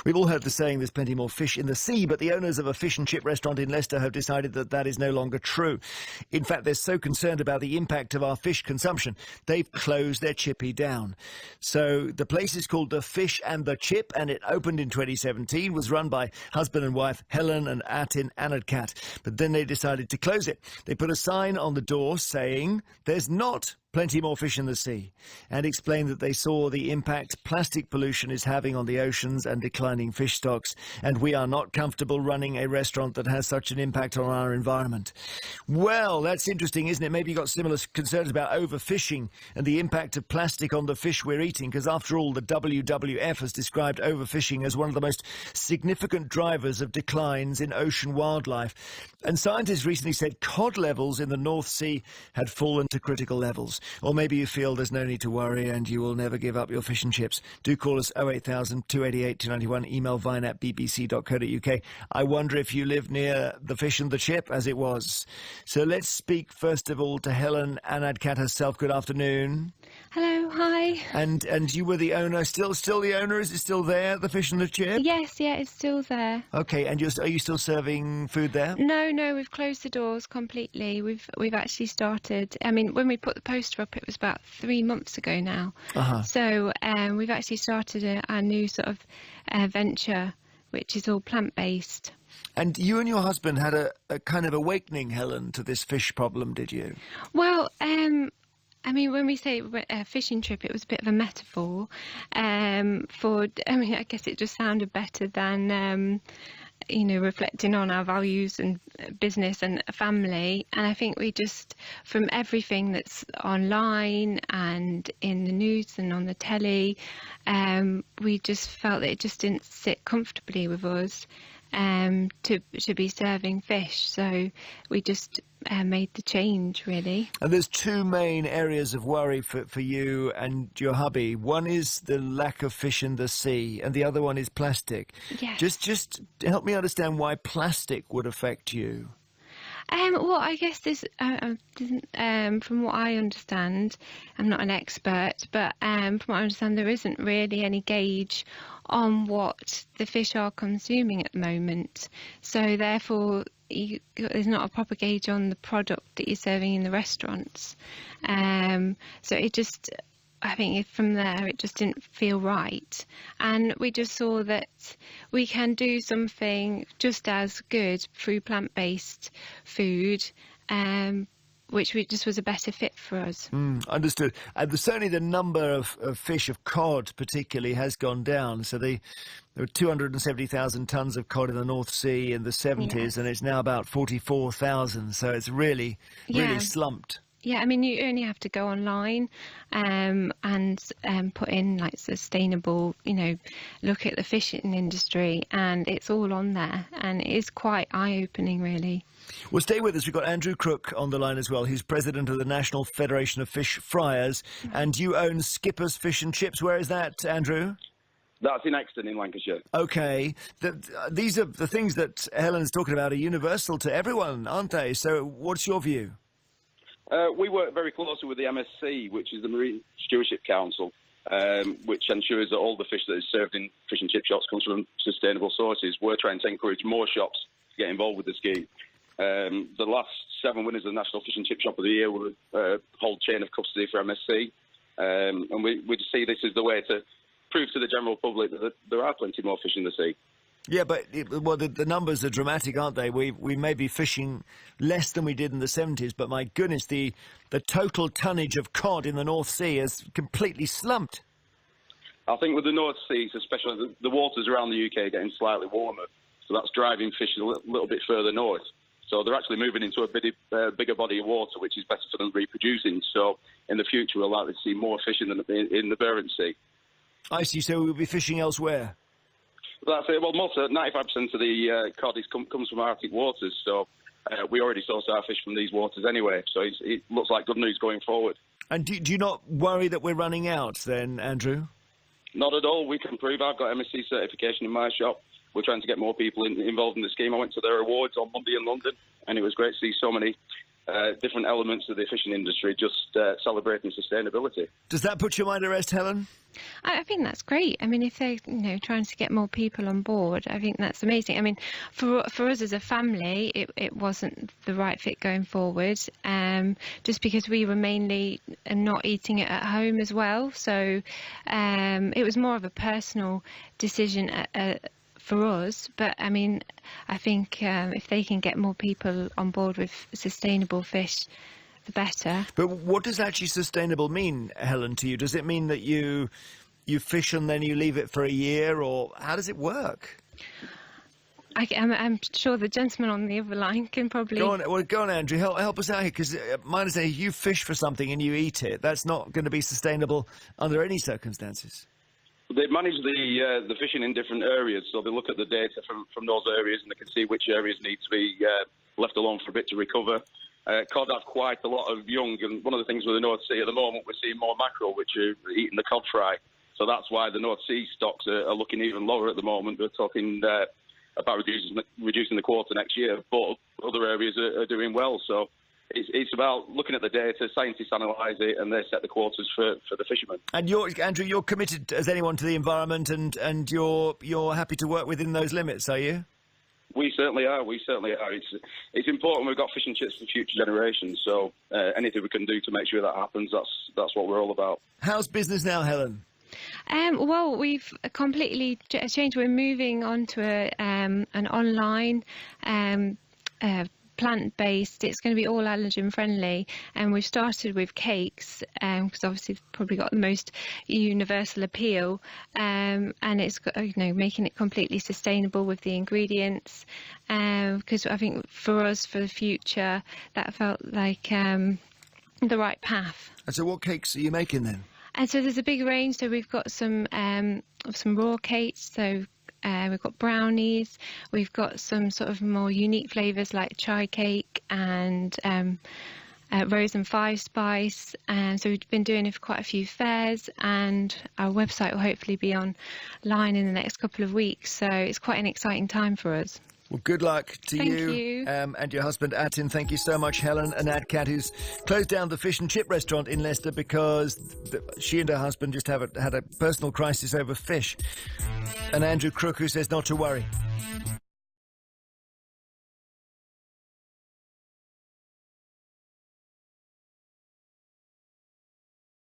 We've all heard the saying there's plenty more fish in the sea, but the owners of a fish and chip restaurant in Leicester have decided that that is no longer true. In fact, they're so concerned about the impact of our fish consumption, they've closed their chippy down. So the place is called The Fish and the Chip, and it opened in 2017, was run by husband and wife Helen and Atin Anadkat. But then they decided to close it. They put a sign on the door saying there's not plenty more fish in the sea, and explained that they saw the impact plastic pollution is having on the oceans and declining fish stocks, and we are not comfortable running a restaurant that has such an impact on our environment. Well, that's interesting, isn't it? Maybe you've got similar concerns about overfishing and the impact of plastic on the fish we're eating, because after all, the WWF has described overfishing as one of the most significant drivers of declines in ocean wildlife. And scientists recently said cod levels in the North Sea had fallen to critical levels. Or maybe you feel there's no need to worry and you will never give up your fish and chips. Do call us 08000 288 291, email vine@bbc.co.uk. I wonder if you live near the fish and the chip, as it was. So let's speak first of all to Helen Anadkat herself. Good afternoon. Hello, hi. And you were the owner, still the owner? Is it still there, the fish and the chip? Yes, yeah, it's still there. Okay, and are you still serving food there? No, we've closed the doors completely. We've actually started. I mean, when we put the poster up, it was about 3 months ago now. So we've actually started our new sort of venture, which is all plant-based. And you and your husband had a kind of awakening, Helen, to this fish problem, did you? Well, I mean, when we say a fishing trip, it was a bit of a metaphor. I guess it just sounded better than reflecting on our values and business and family. And I think we just, from everything that's online and in the news and on the telly, we just felt that it just didn't sit comfortably with us to be serving fish. So we just made the change, really. And there's two main areas of worry for you and your hubby. One is the lack of fish in the sea, and the other one is plastic. Yes. Just help me understand why plastic would affect you. Well, I guess this, from what I understand, I'm not an expert, but from what I understand, there isn't really any gauge on what the fish are consuming at the moment. So therefore, there's not a proper gauge on the product that you're serving in the restaurants. So it just, I think from there, it just didn't feel right. And we just saw that we can do something just as good through plant-based food, which just was a better fit for us. Understood. Certainly the number of fish, of cod particularly, has gone down. So there were 270,000 tonnes of cod in the North Sea in the 70s, yes. And it's now about 44,000. So it's really slumped. Yeah, I mean, you only have to go online and put in, like, sustainable, look at the fishing industry, and it's all on there. And it is quite eye-opening, really. Well, stay with us. We've got Andrew Crook on the line as well. He's president of the National Federation of Fish Fryers, and you own Skipper's Fish and Chips. Where is that, Andrew? That's in Exton in Lancashire. Okay. These are the things that Helen's talking about are universal to everyone, aren't they? So what's your view? We work very closely with the MSC, which is the Marine Stewardship Council, which ensures that all the fish that is served in fish and chip shops comes from sustainable sources. We're trying to encourage more shops to get involved with the scheme. The last 7 winners of the National Fish and Chip Shop of the Year were hold chain of custody for MSC. And we just see this as the way to prove to the general public that there are plenty more fish in the sea. Yeah, but the numbers are dramatic, aren't they? We may be fishing less than we did in the 70s, but my goodness, the total tonnage of cod in the North Sea has completely slumped. I think with the North Sea, especially the waters around the UK are getting slightly warmer, so that's driving fish a little bit further north. So they're actually moving into a bigger body of water, which is better for them reproducing. So in the future, we're likely to see more fish in the Barents Sea. I see. So we'll be fishing elsewhere. That's it. Well, 95% of the cod comes from Arctic waters, so we already source our fish from these waters anyway. So it looks like good news going forward. And do you not worry that we're running out then, Andrew? Not at all. We can prove. I've got MSC certification in my shop. We're trying to get more people involved in the scheme. I went to their awards on Monday in London, and it was great to see so many different elements of the fishing industry just celebrating sustainability. Does that put your mind at rest, Helen? I think that's great. I mean, if they're trying to get more people on board, I think that's amazing. I mean, for us as a family, it wasn't the right fit going forward, just because we were mainly not eating it at home as well. So it was more of a personal decision for us. But I mean, I think if they can get more people on board with sustainable fish, the better. But what does actually sustainable mean, Helen, to you? Does it mean that you fish and then you leave it for a year, or how does it work? I'm sure the gentleman on the other line can probably... Go on, Andrew. Help us out here, because my understanding is you fish for something and you eat it. That's not going to be sustainable under any circumstances. They manage the fishing in different areas, so they look at the data from those areas and they can see which areas need to be left alone for a bit to recover. Cod have quite a lot of young, and one of the things with the North Sea at the moment, we're seeing more mackerel, which are eating the cod fry. So that's why the North Sea stocks are looking even lower at the moment. We're talking about reducing the quota next year, but other areas are doing well. So it's about looking at the data, scientists analyse it, and they set the quotas for the fishermen. And Andrew, you're committed as anyone to the environment, and you're happy to work within those limits, are you? We certainly are. It's important we've got fish and chips for future generations. So anything we can do to make sure that happens, that's what we're all about. How's business now, Helen? Well, we've completely changed. We're moving on to an online plant-based. It's going to be all allergen friendly, and we've started with cakes because obviously it's probably got the most universal appeal, and it's got, making it completely sustainable with the ingredients, because I think for us, for the future, that felt like the right path. And so what cakes are you making then? And so there's a big range. So we've got some raw cakes. So we've got brownies. We've got some sort of more unique flavours like chai cake and rose and five spice. And so we've been doing it for quite a few fairs, and our website will hopefully be online in the next couple of weeks. So it's quite an exciting time for us. Well, good luck to you. And your husband, Atin. Thank you so much, Helen, an AdCat who's closed down the fish and chip restaurant in Leicester because she and her husband just had a personal crisis over fish. And Andrew Crook, who says not to worry.